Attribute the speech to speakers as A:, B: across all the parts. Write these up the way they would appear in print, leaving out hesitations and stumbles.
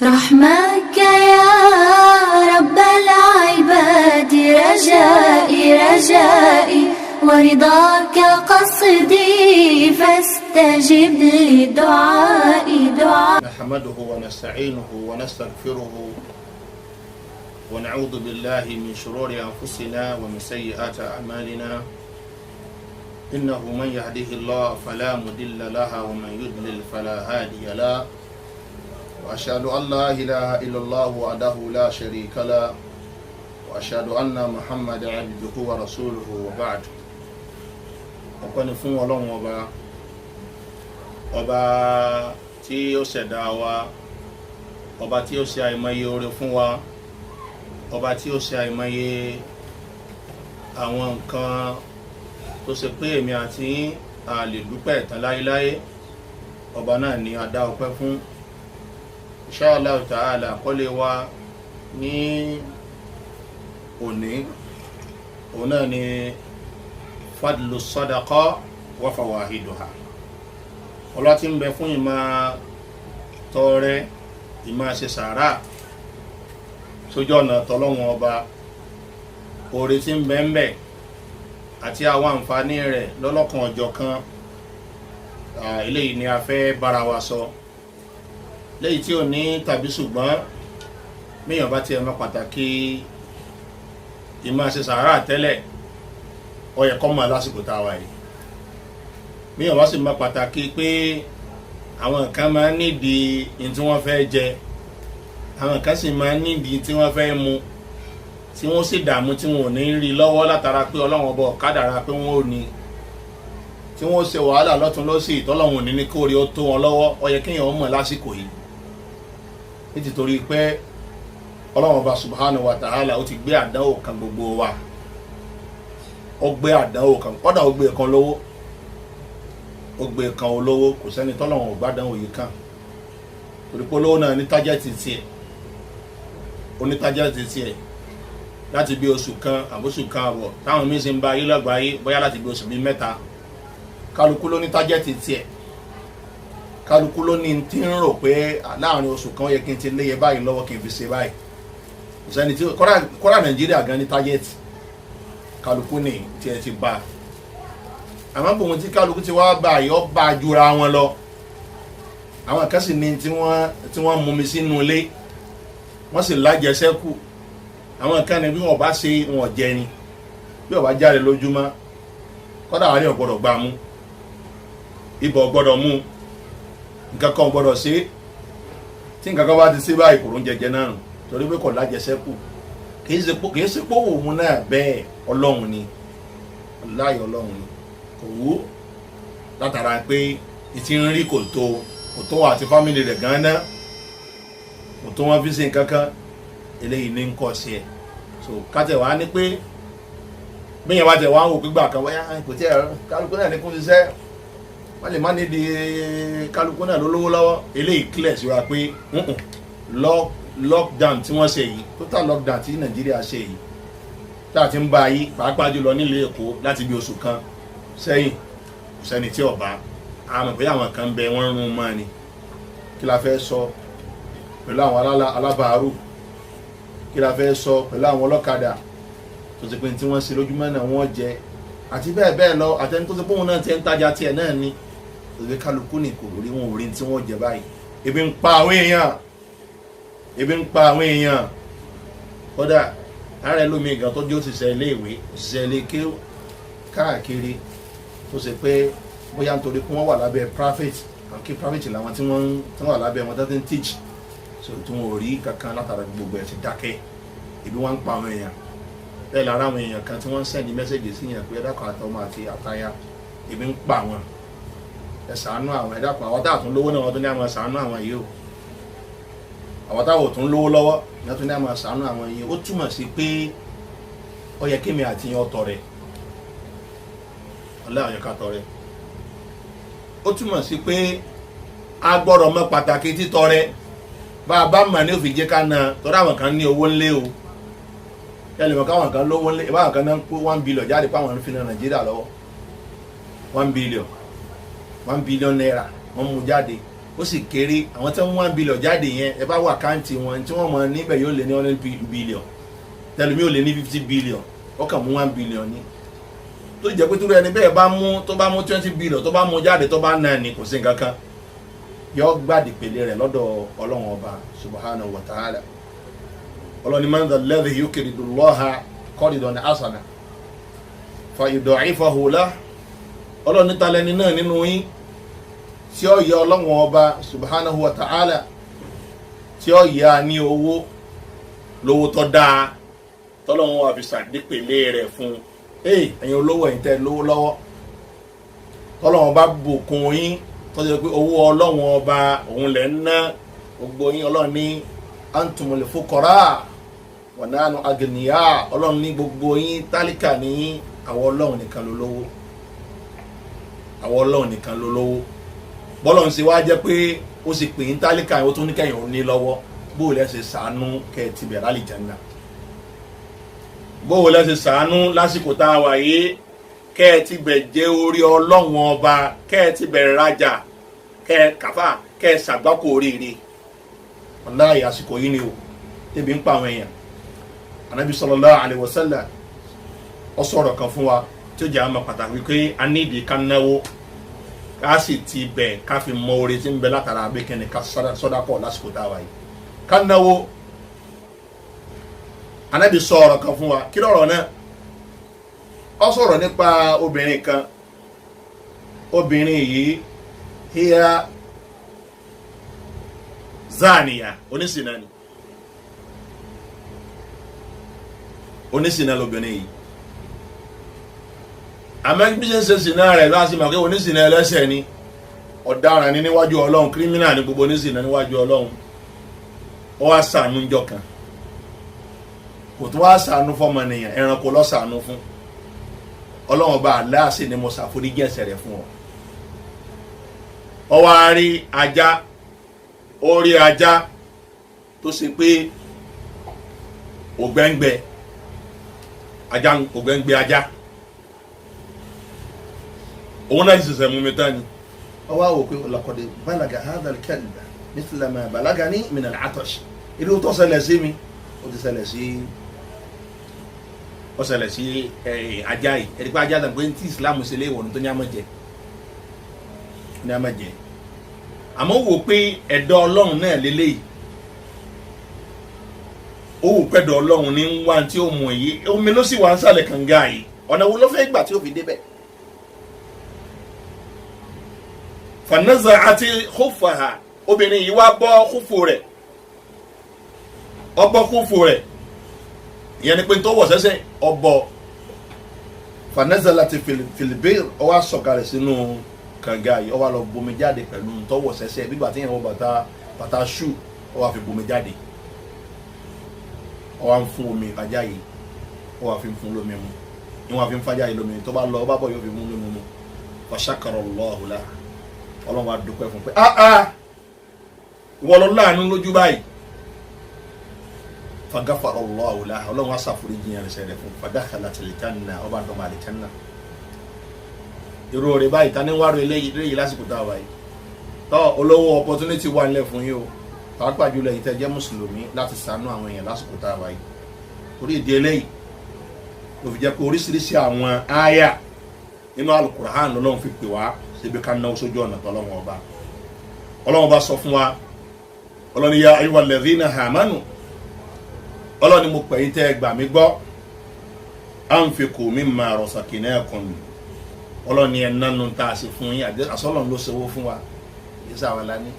A: رحمك يا رب العباد رجائي رجائي ورضاك قصدي فاستجب لدعائي دعائي.
B: نحمده ونستعينه ونستغفره ونعوذ بالله من شرور أنفسنا ومن سيئات أعمالنا إنه من يهده الله فلا مضل له ومن يضلل فلا هادي له وأشهد أن لا إله إلا الله وحده لا شريك له وأشهد أن محمدا عبده ورسوله وبعد. ọpẹ́ ni fún Ọlọ́run ọba tí ó ṣẹ̀dá wa, ọba tí ó ṣe àìmọye oore fún wa, ọba tí ó ṣe àìmọye àwọn nǹkan tó ṣe pé èmi àti a lè dúpẹ́ tán láéláé. Ọba náà ni a dá ọpẹ́ fún. Inshallah ta'ala àkọlé wa ní òní òun náà ni fadlu sadaqa wa fawahiduha. Ọlá tí ń bẹ fún ìmá tọrẹ, ìmá ṣe sàárà sójú ọ̀nà tọlọ́hun ọba, oore tí ń bẹ ń bẹ àti àwọn àǹfààní rẹ̀ lọ́lọ́kan ọ̀jọ̀kan. Eléyìí ni a fẹ́ bára wa sọ, léyìí tí ò ní tàbí ṣùgbọ́n míyàn bá tiẹ̀ mọ̀ pàtàkì ìmá ṣe sàárà tẹ́lẹ̀, ó yẹ kó mọ̀ lásìkò tá a wà yìí. míyàn bá sì mọ̀ pàtàkì pé àwọn kan máa ń nídìí ní tí wọ́n fẹ́ jẹ, àwọn kan sì máa ń nídìí tí wọ́n fẹ́ mu, tí wọ́n sì dààmú tí wọn ò ní rí lọ́wọ́ látara pé Ọlọ́run ọba kádàrá pé wọ́n ò ní, tí wọ́n ṣe wàhálà lọ́tún lọ́sì tọ́lọ́run ò ní ní kóore ó tó wọn lọ́wọ́. Ó yẹ kéèyàn mọ̀ lásìkò yìí nítorí pé Ọlọ́run ọba subhanahu wa ta'ala ó ti gbé àdánwò kan gbogbo wa, ó gbé àdánwò kan, kódà ó gbé kan lówó, ó gbé kan olówó. kò sẹ́ni tọ́lọ́run ò gbádánwò yìí kan, torí pé olówó náà ní tájẹ́tì tiẹ̀, ó ní tájẹ́tì tiẹ̀ láti bí oṣù kan àbóṣù kan àbọ̀ táwọn míín sì ń ba ayé lọ́gbàáyé bóyá láti bí oṣù bíi mẹ́ta. kálukú ló ní tájẹ́tì tiẹ̀, kálukú ló ní tí ń rò pé láàrin oṣù kan ó yẹ kí n ti léye báyìí lọ́wọ́ kí n fi ṣe báyìí. kò sẹ́ni tí kọ́ra Nàìjíríà gan ní tájẹ́tì, kálukú ní tiẹ̀ ti bá. àmọ́ bòun tí kálukú ti wá bá yọ bá jura wọn lọ. àwọn kan sì ní tí wọ́n mú mi sínú ilé, wọ́n sì lájẹsẹ́kù. àwọn kan ní bí wọ́n bá ṣe wọn jẹ ni, bí wọ́n bá jáde lójúmọ́ kọ́dà wà ní ọ̀gbọ́dọ̀ gbà mú, ibọ̀ ọ̀gbọ́dọ̀ mú, nǹkan kan ọ̀gbọ́dọ̀ ṣe. tí nǹkan kan bá ti ṣe báyìí kò ń jẹjẹ náà nù, torí pé kò lájẹsẹ́kù. kì í ṣe pé òun náà bẹ́ẹ̀, Ọlọ́run ni, láyọ̀ Ọlọ́run ni. kò wú látara pé ìtì ń rí kò tó àti fámìlì rẹ̀ gan náà, kò tó wọn fi ṣe nǹkan kan. eléyìí ní ń kọ́ sí ẹ̀. so kátẹ̀ wá ní pé bíyàn bá tẹ̀ wá ń wò pígbà kan wáyà kò tí ẹ̀ kálukú náà ní kún ṣiṣẹ́, wọ́n lè má ní di kálukú náà lólówó lọ́wọ́. eléyìí clear sí wa pé lockdown tí wọ́n ṣe yìí, total lockdown tí Nàìjíríà ṣe yìí, tá a ti ń bá yí pàápàá jùlọ nílùú Èkó láti bí oṣù kan sẹ́yìn, kò sẹ́ni tí ọba àmọ̀ pé àwọn kan bẹ wọ́n rún mọ́ ni. kí la fẹ́ sọ pẹ̀lú àwọn alábàárù, kí la fẹ́ sọ pẹ̀lú àwọn ọlọ́kadà tó ti pé tí wọ́n ṣe lójúmọ́ náà wọ́n jẹ, àti bẹ́ẹ̀ bẹ́ẹ̀ lọ. àtẹni tó ti pé òun náà ti ń tajà tiẹ̀ náà ni, òwe kálukú ní kò rí wọn ò rí tí wọ́n jẹ báyìí. ebi ń pa àwọn èèyàn, kódà ààrẹ lómi gan tó jẹ́ òṣìṣẹ́ ilé ìwé, òṣìṣẹ́ ilé kéwú káàkiri, tó ṣe pé bóyá nítorí pé wọ́n wà lábẹ́ private, àkí private làwọn tí wọ́n wà lábẹ́ wọn tó ti ń teach, so tí wọn ò rí kankan látara gbogbo ẹ̀ ti dákẹ́. ibi wọn ń pa àwọn èèyàn bẹ́ẹ̀ lára àwọn èèyàn kan tí wọ́n ń sẹ́ndí mẹ́sẹ̀gì sí yẹn pé ẹ̀dàkọ̀ àtọmọ àti àtayá, ibi ń pa àwọn, ẹ ṣàánú àwọn, ẹ̀dàkọ̀ àwọn táà tún lówó náà wọ́n tún ní àwọn ṣàánú àwọn yìí o, àwọn táwọn tún lówó lọ́wọ́ wọ́n tún ní àwọn ṣàánú àwọn yìí. ó túmọ̀ sí pé ó yẹ kémi àti yẹn ọ̀tọ̀ rẹ̀, ọlá àyẹ̀ká tọrẹ. ó túmọ̀ sí pé a gbọ́dọ̀ mọ̀ pàtàkì títọrẹ. bá a bá mọ̀ ní òfin jẹ́ ká na, tọ́ra àwọn kan ní owó ńlé o, yẹ́nì mọ̀ káwọn kan lówó ńlé, ìbáwọn kan náà ń kó 1 billion jáde páwọn ń fi na Nàìjíríà lọ́wọ́. 1 billion naira wọ́n mú jáde ó sì kéré. Àwọn tí wọ́n 1 billion jáde yẹn ẹ bá wà àkáǹtì wọn tí wọ́n mọ̀ níbẹ̀ yóò lé ní 100 billion tẹlumi ò lé ní 50 billion ó kàn mú 1 billion ní tó jẹ́ pé tó rẹ̀ ní bẹ́ẹ̀ tó bá mú 20 billion tó bá mú jáde tó bá náà ní kò sí nǹkan kan yọ gbàdì pèlè rẹ̀ lọ́dọ̀ Ọlọ́run ọba subhanahu wa ta'ala. Ọlọ́run ní man dhal ladhi yuqridu Allaha qardan hasana fa yud'ifahu lahu. Ọlọ́run ní ta lẹni náà nínú yín tí ó yẹ Ọlọ́run ọba subhanahu wa ta'ala tí ó yẹ ní owó lówó tó dáa tọ́lọ́run wà fi sàdípèlé rẹ̀ fún ẹ̀yin olówó ẹ̀yin tẹ́ lówó lọ́wọ́ tọ́lọ́run bá bùkún yín tọ́jú pé owó Ọlọ́run ọba òun lẹ̀ ń ná gbogbo yín. Ọlọ́run ní antumul fuqara wa nahnu agniya. Ọlọ́run ní gbogbo yín tálíkà ní àwọn Ọlọ́run nìkan ló lówó, àwọn Ọlọ́run nìkan ló lówó. Bọ́lọ́run ṣe wá jẹ́ pé ó sì pè yín tálíkà ó tún ní kẹ́yìn òun ní lọ́wọ́ bóò lẹ́sẹ̀ sàánú kẹ́ẹ̀tì bẹ̀rẹ̀ àlìjánnà, bóò lẹ́sẹ̀ sàánú lásìkò tá a wà yìí kẹ́ẹ̀tì bẹ̀ jẹ́ orí Ọlọ́run ọba kẹ́ẹ̀tì bẹ̀rẹ̀ rajà kẹ́ẹ̀kàfà kẹ́ẹ̀sàgbákò oríire. Wallahi àsìkò yìí ni o tẹ́bi ń pa àwọn èèyàn. Ànábì sallallahu alaihi wasallam ó sọ̀rọ̀ kan fún wa tí ó jẹ́ àmọ́ pàtàkì pé a ní ìdí ká náwó ká sì ti bẹ̀ ká fi mọ oore tí ń bẹ látara abékẹ́ni ká sọ́dákọ̀ lásìkò tá a wà yìí ká náwó. Ànábì sọ̀rọ̀ kan fún wa kí lọ́rọ̀ náà ó sọ̀rọ̀ nípa obìnrin kan. Obìnrin yìí hiya zaniya onísìnà ni, onísìnà lóbìnrin yìí. Àmọ́ bí ṣe ń ṣe sìnà rẹ̀ láti mọ̀ pé onísìnà ẹlẹ́ṣẹ̀ ni, ọ̀daràn ni níwájú Ọlọ́run, kírímínà ni gbogbo onísìnà níwájú Ọlọ́run. Ó wá ṣàánú ńjọ́ kan, kò tó wá ṣàánú fọ́mọnìyàn, ẹranko ló ṣàánú fún. Ọlọ́run bá Allah sì ni mo ṣàforíjì ẹ̀ṣẹ̀ rẹ̀ fún ọ. Ó wá rí ajá, ó rí ajá tó ṣe pé ògbẹ́ngbẹ́ ajá ògbẹ́ngbẹ́ ajá òun náà ṣiṣẹ́ mú mi tán ni. Ó wá wò pé laqad balaga hadha al-kalb mithla ma balagani min al-'atash. Irú tó ṣẹlẹ̀ sí mi ó ti ṣẹlẹ̀ sí ajá yìí. Ẹ̀rí pé ajá tàn pé tí Islam ṣe léèwọ̀ ní tó ní àmọ́ jẹ àmọ́ wò pé ẹ̀dọ́ Ọlọ́run náà lélẹ́yìí, ó wò pẹ́dọ̀ Ọlọ́run ní wá tí ó mú èyí, omi ló sì wá ń sàlẹ̀ kànga yìí, ọ̀nà wo ló fẹ́ gbà tí ó fi débẹ̀. fanaza'at khuffaha, obìnrin yìí wá bọ́ kúfù rẹ̀, ọbọ̀ kúfù rẹ̀, ìyẹn ni pé tó wọ̀ sẹ́sẹ́ ọbọ̀. fanazalat fil bir, ó wá sọ̀kalẹ̀ sínú kànga yìí, ó wá lọ bomi jáde pẹ̀lú tọwọ́ sẹ́sẹ́ bígbà tí yẹn wọ bàtà ṣù, ó wá fi bomi jáde, ó wá ń fún omi ajá yìí, ó wá fi ń fún lómi mu, ní wọ́n fi ń fájá yìí lómi, tó bá lọ ó bá bọ̀ yóò fi mú lómi mu. Fa shakara Allahu lahu, Ọlọ́run wá dúpẹ́ fún pé ìwọ lọ láàánú lójú báyìí. Fa ghafara Allahu lahu, Ọlọ́run wá ṣàforíjì yẹn rẹ̀ fún. Fa dakhalatil janna, ó bá dọ̀mọ̀ àlìjánnà. Irú rẹ̀ báyìí ta ní wàá rẹ̀ eléyìí lásìkò tá a wáyé tọ́ olówó opportunity wà nílẹ̀ fún yín o, pàápàá jùlọ yìí tẹ́ jẹ́ mùsùlùmí láti ṣàánú àwọn èèyàn lásìkò tá a wáyé. Torí ìdí eléyìí ló fi jẹ́ pé oríṣiríṣi àwọn ááyà nínú Al-Qur'an lọ́lọ́run fi pè wá síbi ká náwó sójú ọ̀nà tọ́lọ́run ọba. Ọlọ́run ọba sọ fún wa, Ọlọ́run ya ayyuhal ladhina amanu, Ọlọ́run ni mo pè yín tẹ́ gbà mí gbọ́, anfiqu mimma razaqnakum, Ọlọ́run ni ẹ̀nánú tá a ṣe fún yín, àsọ́lọ́run ló ṣe owó fún wa, ìṣe àwa la ní.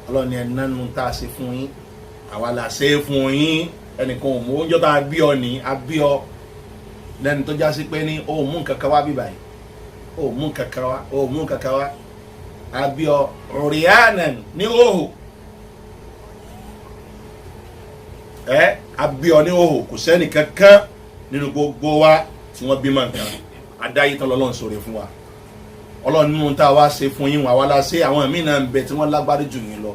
B: Ọlọ́run ni ẹ̀nánú tá a ṣe fún yín, àwa la ṣe fún yín. Ẹnìkan ò mú oúnjẹ tá a bí ọ ní abí ọ lẹ́nu tó já sí pé ní ó mú nǹkan kan wá bí báyìí, ó mú nǹkan kan wá abí ọ riyanan ní òhò, abí ọ ní òhò. Kò sẹ́ni kankan nínú gbogbo wa tí wọ́n bímọ nǹkan, adáyé tán lọ́lọ́run sọ̀rọ̀ fún wa. Ọlọ́run nínú tá a wá ṣe fún yín, àwa la ṣe. Àwọn míì náà ń bẹ tí wọ́n lágbárí jù yín lọ,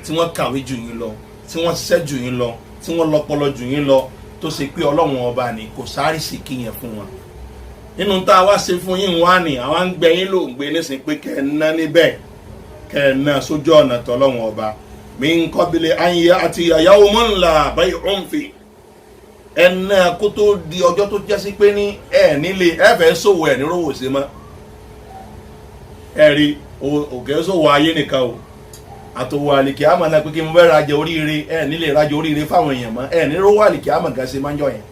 B: tí wọ́n kàwé jù yín lọ, tí wọ́n ṣiṣẹ́ jù yín lọ, tí wọ́n lọ́pọlọ jù yín lọ, tó ṣe pé Ọlọ́run ọba ni kò sáré sí kí yẹn fún wọn. Nínú tá a wá ṣe fún yín wá ní àwọn ń gbẹ yín ló ń gbé nísìnyí pé kẹ́ ẹ ná níbẹ̀, kẹ́ẹ̀nà sójú ọ̀nà tọ́lọ́wọ́n ọba min qabli an ya'tiya yawmun la bay'un fi ẹ̀nà kó tó di ọjọ́ tó jẹ́ sí pé ní ẹ̀ nílé ẹ̀ fẹ́ sòwò ẹ̀ níròwò sí mọ́ ẹ̀rí òkè sòwò ayé nìkan o àtòwò àlìkí àmọ́ náà pé kí mo fẹ́ rajà oríire ẹ̀ nílé rajà oríire fáwọn èèyàn mọ́ ẹ̀ níròwò àlìkí àmọ́ gan ṣe máa ń jọ yẹn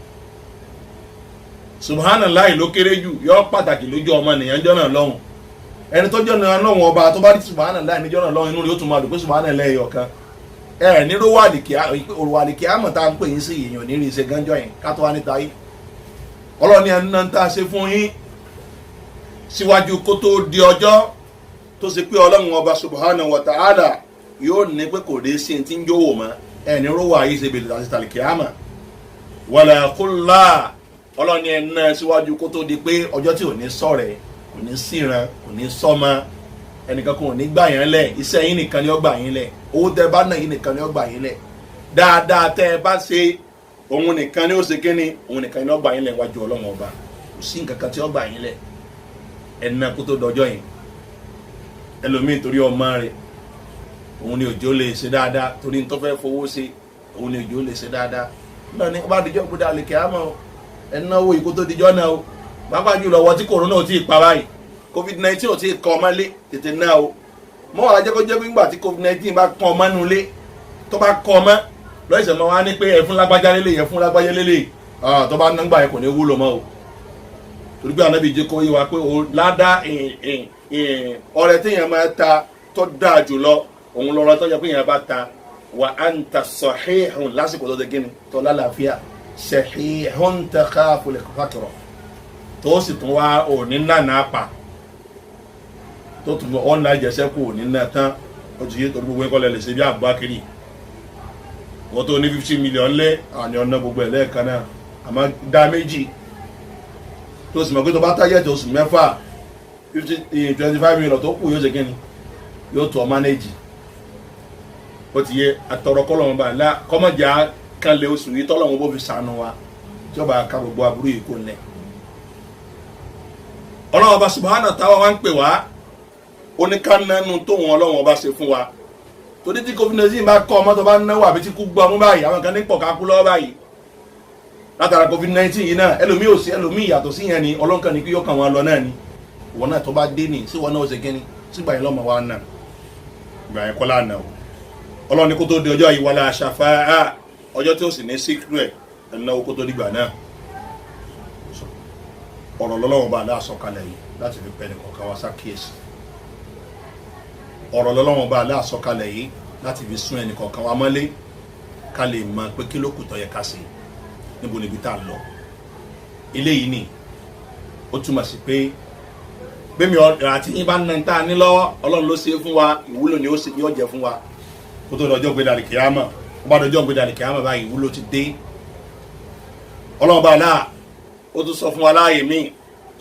B: subhanallah ló kéré jù yọ pàtàkì lójú ọmọ nìyẹn jọ́nà lọ́hùn ẹni tó jọ́nà lọ́hùn ọba tó bá rí subhanallah ní jọ́nà lọ́hùn inú rẹ̀ ó tún máa dùn pé subhanallah ẹ̀yọ̀ kan ẹ̀ níròwò àlìkí àmọ́ tá à ń pè yín sí èèyàn ní rí ṣe gánjọ́ yẹn ká tó wá níta yìí ọlọ́ni ẹni náà ń tá a ṣe fún yín síwájú kó tó di ọjọ́ tó ṣe pé ọlọ́run ọba subhanahu wa ta'ala yóò ní pé kò dé sí ti ń jówó mọ́ ẹni rówó ayé ṣe bèèrè àti tàlìkìámà wala kulla ọlọ́ni ẹni náà síwájú kó tó di pé ọjọ́ tí ò ní sọ̀rẹ̀ kò ní síran kò ní sọ́mọ ẹnìkan kò ní gbà yín lẹ̀ iṣẹ́ yín nìkan ni ó gbà yín lẹ̀ owó tẹ́ bá náà yín nìkan ni ó gbà yín lẹ̀ dáadáa tẹ́ bá ṣe òun nìkan ni ó ṣe kíni òun nìkan ni ó gbà yín lẹ̀ wájú ọlọ́run ọba kò sí nǹkan kan tí ó gbà yín lẹ̀ ẹnìna kó tó dọjọ́ yẹn ẹlòmíì torí ọmọ rẹ̀ òun ni òjò lè ṣe dáadáa torí tó fẹ́ fowó ṣe òun ni òjò lè ṣe dáadáa náà ní bá dijọ́ gbọdọ̀ àlèkè àmọ́ ẹnìna owó yìí kó tó dijọ́ náà o pápá jùlọ wọ́n tí kòrónà ò tí ì pa báyìí covid-19 ò tí ì kọ́ ọmọ lé tètè náà o mọ́ wàá jẹ́ kó jẹ́ pé nígbà tí covid-19 bá kọ́ ọmọ nù lé tó bá kọ́ ọmọ lọ́ọ̀ṣẹ̀ mọ́ wá ní pé ẹ̀fún lágbájá lélẹ̀ ẹ̀fún lágbájá lélẹ̀ tó bá ná gbà yẹn kò ní wúlò mọ́ o torí pé ànábì jẹ́ kó yé wa pé o ládá ọrẹ téèyàn máa ta tó dáa jùlọ òun lọ́rọ̀ tó yẹ pé èèyàn bá ta wa anta sahihun lásìkò tó dé gíní tó lálàáfíà sahihun takhafu al-faqr tó sì tún wá òní nànà pa tó tún ọ̀nà ìjẹsẹ́kù òní nà tán ó ti yé torí gbogbo ẹ̀kọ́ lẹ̀ lè ṣe bí àbúbákiri wọ́n tó ní 50 million lé àní ọ̀nà gbogbo ẹ̀ lẹ́ẹ̀kan náà àmọ́ dá méjì tó sì mọ̀ pé tó bá tájẹ́ tó sùn mẹ́fà 25 million tó kù yóò ṣe kíni yóò tó mánéjì ó ti yé àtọ̀rọ̀ kọ́lọ̀mù bá ńlá kọ́mọ̀jà kan lè oṣù yìí tọ́lọ̀mù bó fi sànù wa tí ó bá ká gbogbo aburú yìí kò lẹ̀ ọlọ́wọ́ bá subhanahu táwa wá ń pè wá oníkànnánú tóun ọlọ́wọ́ bá ṣe fún wa torí tí covid-19 bá kọ́ ọmọ tó bá náwó àbí tí kú gbọ́ ọmú báyìí àwọn kan ní pọ̀ ká kú lọ́wọ́ báyìí látara covid-19 yìí náà ẹlòmíì ò sí ẹlòmíì yàtọ̀ sí yẹn ni ọlọ́nkàn ní kí yóò kàn wọn lọ náà ni wọn náà tó bá dé ní sí wọn náà ó ṣe kíni sígbà yẹn lọ́mọ wa náà ìgbà yẹn kọ́lá náà ọlọ́ni kó tó di ọjọ́ yìí wala shafa'a ọjọ́ tí ó sì ní secret ẹ̀náwó kó tó dìgbà náà ọ̀rọ̀ lọ́lọ́wọ́ bá aláàsọ̀kalẹ̀ yìí láti fi pẹ́ẹ́nì kọ̀ọ̀kan wá sákìyèsí ọ̀rọ̀ lọ́lọ́wọ́ bá aláàsọ̀kalẹ̀ yìí láti fi sún ẹnì kọ̀ọ̀kan wá mọ́lé ká lè mọ pé kí ló kù tó yẹ ká ṣe níbo níbi tá a lọ ilé yìí ni ó túmọ̀ sí pé gbẹ̀mí àti yín bá ń nan tá a ní lọ́wọ́ ọlọ́run ló ṣe é fún wa ìwúlò ni ó ṣe yóò jẹ fún wa kó tó dọjọ́ gbé dàlí kìámà ó bá dọjọ́ gbé dàlí kìámà báyìí ìwúlò ti dé ọlọ́run bá aláà ó tún sọ fún wa láàyè míì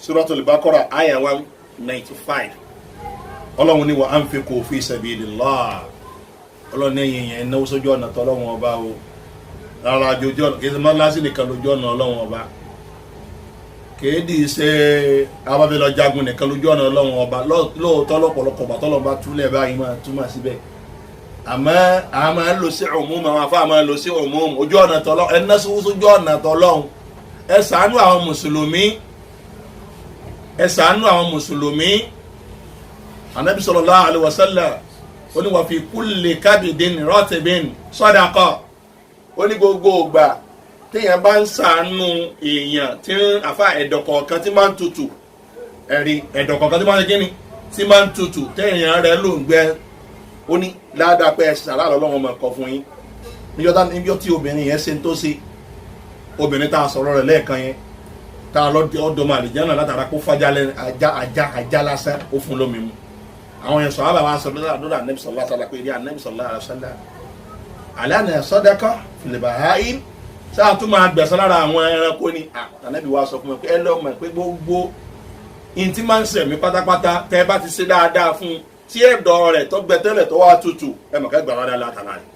B: Suratul Baqara àyà 195 ọlọ́run ní wa anfiqu fi sabilillah ọlọ́run ní ẹ̀yìn yẹn náwó sójú ọ̀nà tọ́lọ́run ọba o rárá ojú ọ̀nà kìí ṣe máa lásì nìkan lójú ọ̀nà ọlọ́run ọba kìí ṣe abábẹ́lọ jagun nìkan lójú ọ̀nà ọlọ́run ọba lóòótọ́ lọ́pọ̀lọpọ̀ bàtọ́lọ́ bá túlẹ̀ báyìí máa túmọ̀ síbẹ̀ àmọ́ a máa ń lò sí umum àwọn afá máa ń lò sí umum ojú ọ̀nà tọ́lọ́run ẹ̀ náà sójú ọ̀nà tọ́lọ́run ẹ ṣàánú àwọn mùsùlùmí Ànábì sallallahu alaihi wasallam ó ní wa fi kulli kabidin ratibin sadaqa ó ní gbogbo ògbà téèyàn bá ń ṣàánú èèyàn tí àfa ẹ̀dọ̀kọ̀ọ̀kan tí máa ń tutù ẹ̀rí ẹ̀dọ̀kọ̀ọ̀kan tí máa ń ṣe kíni tí máa ń tutù téèyàn rẹ̀ ló ń gbẹ ó ní ládàá pé ẹ̀sìn aláàlọ́ ọlọ́run ọmọ ẹ̀kọ́ fún yín níjọ́ tí obìnrin yẹn ṣe ń tó sí obìnrin tá a sọ̀rọ̀ rẹ̀ lẹ́ẹ̀kan yẹn tá a lọ́dọ̀ máa lè jẹ́nà látara kó fájá ajá lásán ó fún lómi mu àwọn yẹn sọ̀rọ̀ àbáwá sọ lọ́dọ̀ Ànábì sallallahu alaihi wasallam pé rí Ànábì sallallahu alaihi wasallam alana sadaqa fil baha'im sáà tún máa gbẹ̀sán lára àwọn ẹranko ni Ànábì wa sọ fún mi pé ẹ lọ́mọ pé gbogbo in tí máa ń sẹ̀mí pátápátá tẹ́ bá ti ṣe dáadáa fún tí ẹ̀dọ̀ rẹ̀ tó gbẹ tẹ́lẹ̀ tó wá tutù ẹ mọ̀ ká gbà wádà látara rẹ̀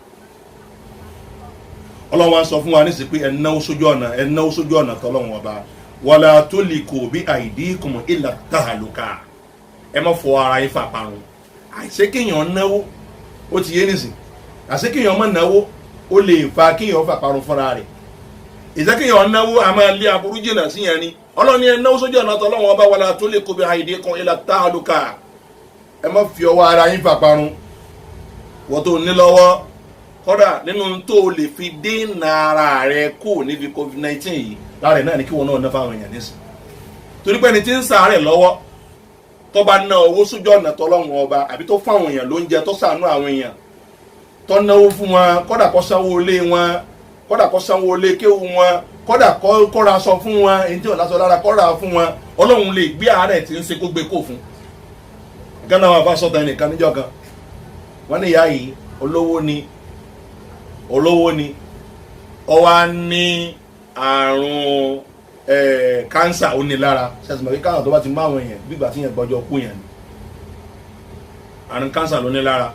B: ọlọ́wọ́n sọ fún wa ní sí pé ẹ̀náwó sójú ọ̀nà tọ́lọ́wọ́n ọba wala tuliku bi aidikum illa tahaluka ẹ má fọ ara yín fà parun àṣé kéèyàn náwó ó ti yé nísìn àṣé kéèyàn má náwó ó lè fa kéèyàn fà parun fúnra rẹ̀ ìṣe kéèyàn náwó a máa lé aburú jìnnà sí yẹn ni ọlọ́ni ẹ náwó sójú ọ̀nà tọ́lọ́wọ́n ọba wàlá tó lè kó bí àìdí kan ilà táàlùkà ẹ má fi ọwọ́ ara yín fà parun wọ́n tó ní lọ́wọ́ kọ́dà nínú tó lè fi dènà ara rẹ̀ kó níbi covid-19 yìí lára ẹ̀ náà ni kí wọn náà ná fáwọn èèyàn nísìn torí pé ẹni tí ń ṣàárẹ̀ lọ́wọ́ tó bá ná owó sójú ọ̀nà tọ́lọ́wọ́n ọba àbí tó fáwọn èèyàn lóúnjẹ tó ṣàánú àwọn èèyàn tó náwó fún wọn kọ́dà kó sanwó ilé wọn kọ́dà kó sanwó ilé kéwù wọn kọ́dà kọ́ra sọ fún wọn èyí tí ò lásọ lára kọ́ra fún wọn ọlọ́run lè gbé àárẹ̀ tí ń ṣe kó gbé kó fún gánà wọn bá sọ́tà ẹnìkan níjọ́ kan wọ́n ní ìyá yìí olówó ni ó wá ní àrùn kánsà ó ní lára ṣẹ́sìn mọ̀ kí kánsà tó bá ti mú àwọn èèyàn bí ìgbà tí yẹn gbọ́jọ́ kú yẹn ni àrùn kánsà ló ní lára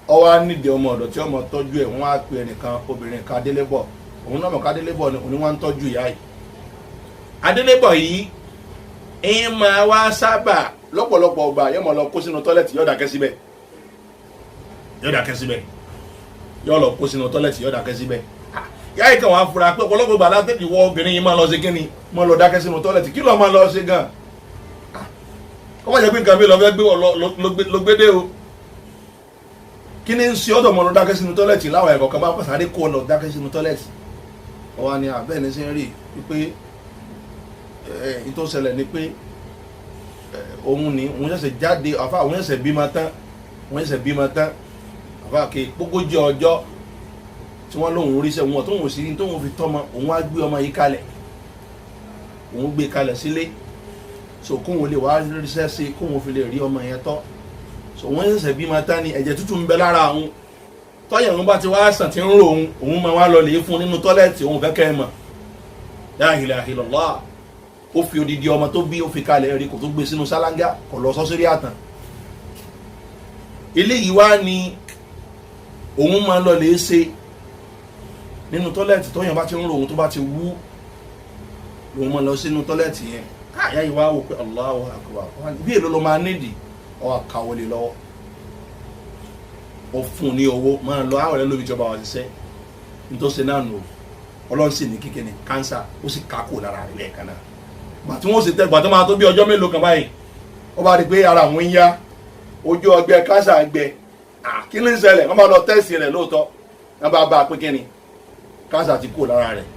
B: ó wá nídìí ọmọ ọ̀dọ̀ tí ọmọ tọ́jú ẹ̀ wọ́n á pe ẹnìkan obìnrin kan adélébọ̀ òun náà mọ̀ ká adélébọ̀ ni òun wá ń tọ́jú ìyá yìí adélébọ̀ yìí ń máa wá sábà lọ́pọ̀lọpọ̀ ọgbà yọmọ lọ kó sínú tọ́lẹ̀tì yọ̀ọ́ dákẹ́ síbẹ̀ yọ̀ọ́ lọ kó sínú tọ́lẹ̀tì yọ̀ọ́ dákẹ́ síbẹ̀ yáà yìí kan wọ́n á fura pé ọ̀pọ̀lọpọ̀ ìgbà látẹ̀jì wọ obìnrin yìí máa lọ sí kíni máa lọ dákẹ́ sínú tọ́lẹ̀tì kí ló máa lọ sí gan kọ́ máa jẹ́ pé nǹkan mi lọ fẹ́ gbé lọ gbédé o kí ni ń ṣe ọ̀dọ̀ mọ́ lọ dákẹ́ sínú tọ́lẹ̀tì láwọn ẹ̀kọ́ kan bá pàṣẹ kó lọ dákẹ́ sínú tọ́lẹ̀tì ọwọ́ ni àbẹ́ẹ̀ ní sí ń rí pé ìtòsẹ̀lẹ̀ ni pé òun ni òun ṣẹ̀ṣẹ̀ jáde àfa òun ṣẹ̀ṣẹ̀ bímọ tán àfa kè gbógójì ọjọ́ tí wọ́n lóun ríṣẹ́ wọn tó wọn sì rí tó wọn fi tọ́mọ òun á gbé ọmọ yìí kalẹ̀ òun gbé kalẹ̀ sílé so kóun lè wá ríṣẹ́ sí kóun fi lè rí ọmọ yẹn tọ́ so wọ́n ṣẹ̀ṣẹ̀ bímọ tán ni ẹ̀jẹ̀ tútù ń bẹ lára òun tọ́yẹ̀ òun bá ti wá sàn tí ń rò òun máa wá lọ lè fún nínú tọ́lẹ̀tì òun fẹ́ kẹ́ ẹ mọ̀ la ilaha illallah ó fi odidi ọmọ tó bí ó fi kalẹ̀ rí kò tó gbé sínú sálángá kò lọ sọ́sírí àtàn eléyìí wá ní òun máa lọ lè ṣe nínú tọ́lẹ̀tì tọ́yẹ̀ bá ti ń rò òun tó bá ti wú òun máa lọ sínú tọ́lẹ̀tì yẹn káyà yìí wá wò pé Allahu akbar bí èlò ló máa nídìí ọ àkàwọlé lọ́wọ́ ó fún ní owó máa lọ àwọn ẹlẹ́lómi ìjọba wa ṣiṣẹ́ nítòsí náà nù ọlọ́run sì ní kíkẹ́ ní kánsà ó sì kákò lára rẹ̀ lẹ́ẹ̀kan náà gbàtí wọ́n sì tẹ́ gbàtí wọ́n máa tó bí ọjọ́ mélòó kan báyìí ó bá rí pé ara àwọn ń yá ojú ọgbẹ́ kánsà gbẹ kí ló ń ṣẹlẹ̀ wọ́n bá lọ tẹ́sì rẹ̀ lóòótọ́ wọ́n bá bá a pé kí ni kánsà ti kò lára rẹ̀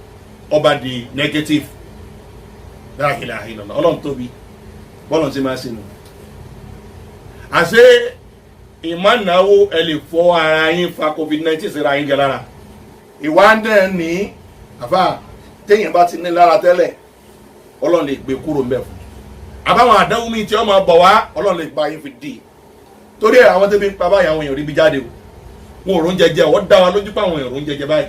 B: ó bá di negative la ilaha illallah ọlọ́run tóbi bọ́ọ̀lù ti máa ṣe nù àṣé ìmánáwó ẹ lè fọ ara yín fa covid-19 síra yín jẹ lára ìwà ń dẹ̀ ní àfà téèyàn bá ti ní lára tẹ́lẹ̀ ọlọ́run lè gbé kúrò mbẹ́ fún àbáwọn àdánwò mi tí wọ́n máa bọ̀ wá ọlọ́run lè gba yín fi dì torí àwọn tẹ́bí ń pa báyìí àwọn èèyàn rí bí jáde o wọn ò róúnjẹ jẹ wọ́n dá wa lójú pé àwọn èèyàn róúnjẹ jẹ báyìí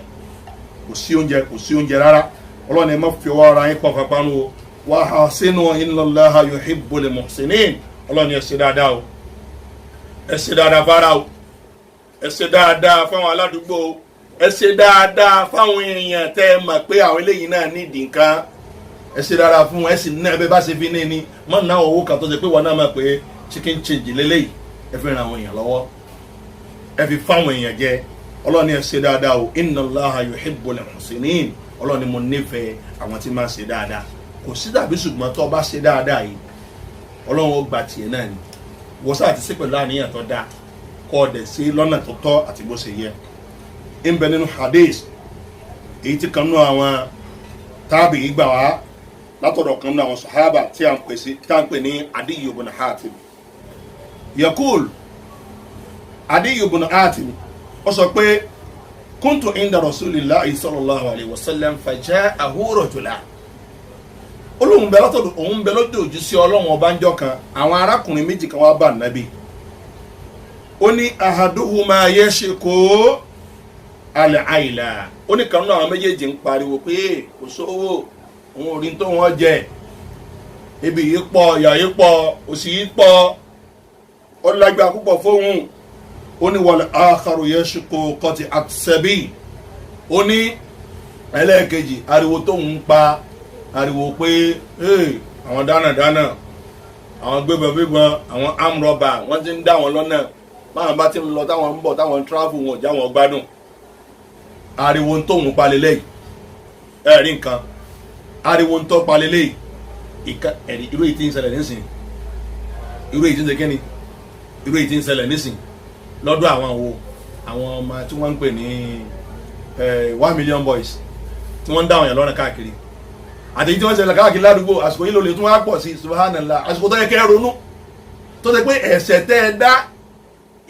B: kò sí oúnjẹ rárá ọlọ́run ẹ má fi ọwọ́ ara yín pọ̀ kápánu o wa hasinu innallaha yuhibbul muhsinin ọlọ́run ẹ ṣe dáadáa o ẹ ṣe dáadáa fara o ẹ ṣe dáadáa fáwọn aládùúgbò o ẹ ṣe dáadáa fáwọn èèyàn tẹ́ ẹ mọ̀ pé àwọn eléyìí náà nídìí nǹkan ẹ ṣe dáadáa fún ẹ sì ní ẹbẹ bá ṣe fi ní ní mọ náà owó kan tó ṣe pé wọn náà mọ̀ pé chicken change lélẹ́yìí ẹ fi ran àwọn èèyàn lọ́wọ́ ẹ fi fáwọn èèyàn jẹ ọlọ́ni ẹ ṣe dáadáa o innallaha yuhibbul muhsinin ọlọ́ni mo nífẹ̀ẹ́ àwọn tí máa ṣe dáadáa kò sí dàbí ṣùgbọ́n tó bá ṣe dáadáa yìí ọlọ́run ó gbà tiẹ̀ náà ni wọ́n sáà ti sí pẹ̀lú àníyàn tó dáa kọ́ ọ dẹ̀ sí lọ́nà tó tọ́ àti bó ṣe yẹ ń bẹ nínú hadith èyí tí kan nú àwọn tábì ìgbà wá látọ̀dọ̀ kan nú àwọn sàhábà tí a ń pè ní Adiyyu ibn Hatim yakul Adiyyu ibn Hatim ó sọ pé kuntu inda rasulillahi sallallahu alayhi wa sallam faja'ahu rajulan olóhùn bẹ lọ́tọ̀dọ̀ òun bẹ lọ́dọ̀ òjú sí ọlọ́run ọbánjọ́ kan àwọn arákùnrin méjì kan wá bá nàbí ó ní ahaduhuma yashku al-aila ó ní kan náà àwọn méjèèjì ń pariwo pé kò sówó òun ò rí tó wọ́n jẹ ebi yìí pọ̀ ìyà yìí pọ̀ òṣì yìí pọ̀ ó lágbá púpọ̀ fóun ó ní wal akharu yashku qati at-sabi ó ní ẹlẹ́ẹ̀kejì ariwo tóun ń pa ariwo pé àwọn dánadáná àwọn gbébọn àwọn amrọba wọ́n ti ń dá wọn lọ́nà báwọn bá ti ń lọ táwọn ń bọ̀ táwọn ń travel wọn já wọn gbádùn ariwo ń tóun palẹ̀lẹ̀ ẹ̀rí nǹkan ariwo ń tọ́ palẹ̀lẹ̀ ẹ̀rí irú èyí tí ń ṣẹlẹ̀ nísìn irú èyí tí ń ṣe kíni irú èyí tí ń ṣẹlẹ̀ nísìn lọ́dọ̀ àwọn ọmọ tí wọ́n ń pè ní 1 million boys tí wọ́n ń dá àwọn èèyàn lọ́nà káàkiri àtẹ̀yí tí wọ́n ṣẹlẹ̀ káàkiri ládùúgbò àsìkò yìí ló lè tún wá pọ̀ sí subhanallah àsìkò tó yẹ kẹ́ ronú tó ṣe pé ẹ̀ṣẹ̀ tẹ́ ẹ dá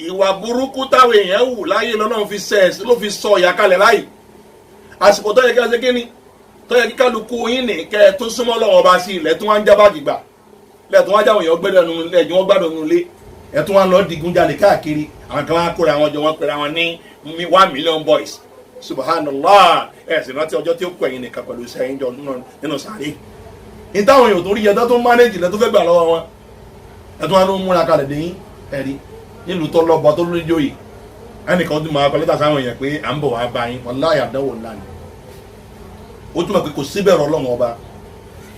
B: ìwà burúkú táwọn èèyàn wù láyé lọ́nà fi ṣẹ̀ ló fi sọ ìyà kalẹ̀ láyé àsìkò tó yẹ kẹ́ ṣe kíni tó yẹ kí kálukú yín ní kẹ́ ẹ tún súnmọ́ lọ́wọ́ bá sí ilẹ̀ tún wá ń jábá dìgbà ilẹ̀ tún wá jáwọn èèyàn gbẹ́dọ̀ nínú ilé ẹ̀jẹ̀ wọ́n gbádùn nínú ilé ẹ̀ tún wá lọ digunjalè káàkiri àwọn kan wá kóra wọn jọ wọ́n pera wọn ní 1 million boys subhanallah ẹ̀sìn rántí ọjọ́ tí ó kọ ẹ̀yìn nìkan pẹ̀lú sẹ́yìn jọ nínú sàárè ní táwọn èèyàn tó rí ẹjọ́ tó mánéjì lẹ́ tó fẹ́ gbà lọ́wọ́ wọn ẹ̀tún wọn ló ń múra kalẹ̀ dé ẹ̀rí nílùú tó lọ́bọ tó lórí jóyè ẹnìkan tó máa kọ lẹ́tà sáwọn èèyàn pé à ń bọ̀ wá bá yín wallahi àdánwò ńlá ni ó túmọ̀ pé kò síbẹ̀rù Ọlọ́run ọba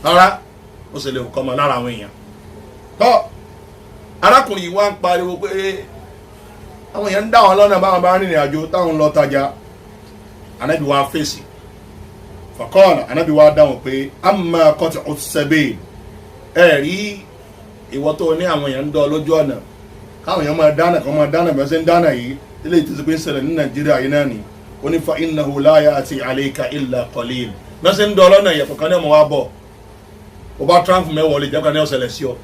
B: rárá ó sì lè kọ́ ọmọ lára àwọn èèyàn tọ́ arákùnrin yìí wá ń pariwo pé àwọn èèyàn ń dá wọn lọ́nà báwọn bá rìnrìn àjò táwọn lọ tajà anabi wa fèsì faqala anabi wa dáhùn pé amma qat'u sabil rí ìwọ tó ní àwọn èèyàn ń dọ́ lójú ọ̀nà káwọn èèyàn máa dáná bẹ́ẹ̀ sẹ́ ń dáná yìí ilé ìtìsí pé ń ṣẹlẹ̀ ní Nàìjíríà yìí náà ni ó ní fa innahu la ya'ti alayka illa qalil bẹ́ẹ̀ sẹ́ ń dọ́ lọ́nà ìyẹ̀fọ̀ kan ní ọmọ wa bọ̀ ó bá tráfù mẹ́wàá ó lè jẹ́ kan ní ọ̀sẹ̀lẹ̀ sí ọ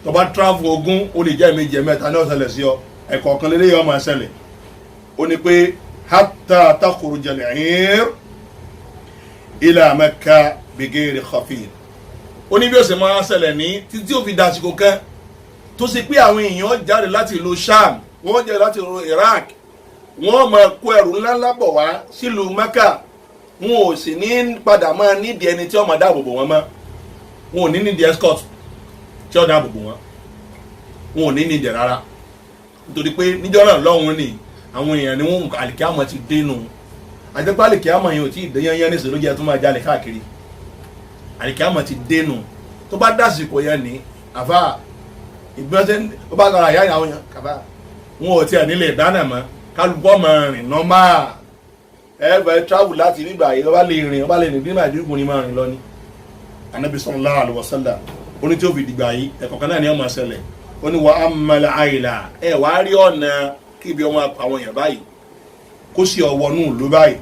B: tó bá tráfù 20 ó lè jẹ́ méje mẹ́ta ní ọ̀sẹ̀lẹ̀ sí ọ ẹ̀kọ́ kan lélẹ́yìí ọmọ ẹ̀sẹ̀lẹ̀ ó ní pé hatta takhruja al-'ir ila Makkah bighayri khafir ó ní bí ó ṣe máa ṣẹlẹ̀ ní títí ó fi dásìkò kan tó ṣe pé àwọn èèyàn jáde láti ìlú Sham wọ́n jáde láti ìlú Iraq wọ́n máa kó ẹrù ńláńlá bọ̀ wá sílùú Mẹ́kà wọn ò sì ní padà máa nídìí ẹni tí ó máa dáàbò bò wọ́n mọ́ wọn ò ní nídìí escort tí ó dáàbò bò wọ́n wọn ò ní nídìí rárá nítorí pé níjọ́ náà lọ́hùn ni àwọn èèyàn ni wọn àlìkíámọ̀ ti dénú àjẹpá àlìkíámọ̀ yẹn ò tí ì dé yányán níṣẹ́ ló jẹ́ tó máa jalè káàkiri àlìkíámọ̀ ti dénú tó bá dásìkò yẹn ní àfà ìgbọ́nsẹ̀ ó bá gbára ìyá àwọn yẹn kàfà wọn ò tiẹ̀ nílé ìdáná mọ́ kálukọ́ máa rìn nọ́mà ẹ̀ẹ́dẹ̀ travel láti bíbà yìí ọba lè rìn bí màdìrúkùn ni máa rìn lọ ní Ànábì sallallahu alaihi wasallam ó ní tí ó fi dìgbà yìí ẹ̀kọ́ kan náà ni ó máa ṣẹlẹ̀ ó ní wa ammal àìlà ẹ̀ wá rí ọ̀nà kí ibi ọmọ àwọn èèyàn báyìí kó sì ọwọ́ nù ló báyìí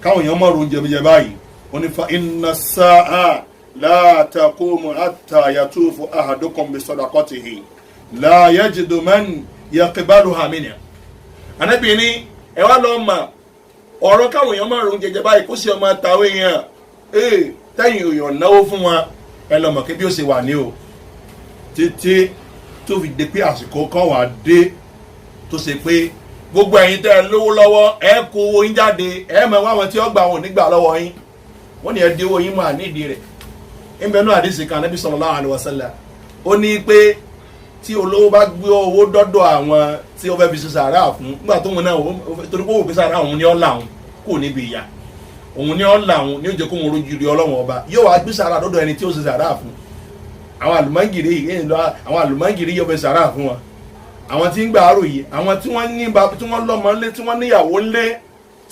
B: káwọn èèyàn mọ̀ oúnjẹ bí jẹ báyìí ó ní fa inna as-sa'a la taqumu hatta yatufu ahadukum bi sadaqatihi la yajidu man yaqbaluha minhu. Ànábì ní ẹ wá lọ mọ̀ ọ̀rọ̀ káwọn èèyàn mọ̀ oúnjẹ jẹ báyìí kó sì ọmọ àtàwọn èèyàn tẹ́yìn èèyàn náwó fún wọn ẹ lọ mọ̀ kí bí ó ṣe wà ní o títí tó fi dé pé àsìkò kan wà dé tó ṣe pé gbogbo ẹ̀yin tẹ́ ẹ lówó lọ́wọ́ ẹ kó owó yín jáde ẹ mọ̀ wá wọn tí ó gbà wọn nígbà lọ́wọ́ yín wọ́n ní ẹ di owó yín mọ̀ nídìí rẹ̀ ìbẹ̀nú àdìsí kan Ànábì sallallahu alaihi wasallam ó ní pé tí olówó bá gbé owó dọ́dọ̀ àwọn tí ó fẹ́ fi ṣe sàárà fún nígbà tóun náà torí pé òun fi sàárà òun ni ó là òun kò níbi ìyà òun ni ó là òun ni ó jẹ́ kó wọn rojú rí Ọlọ́run ọba yóò wá gbé sàárà dọ́dọ̀ ẹni tí ó ṣe sàárà fún àwọn àlùmọ́ngìrì yóò fẹ́ sàárà fún wọn àwọn tí ń gbà àrò yìí àwọn tí wọ́n ní tí wọ́n lọ́mọ ńlé tí wọ́n níyàwó ńlé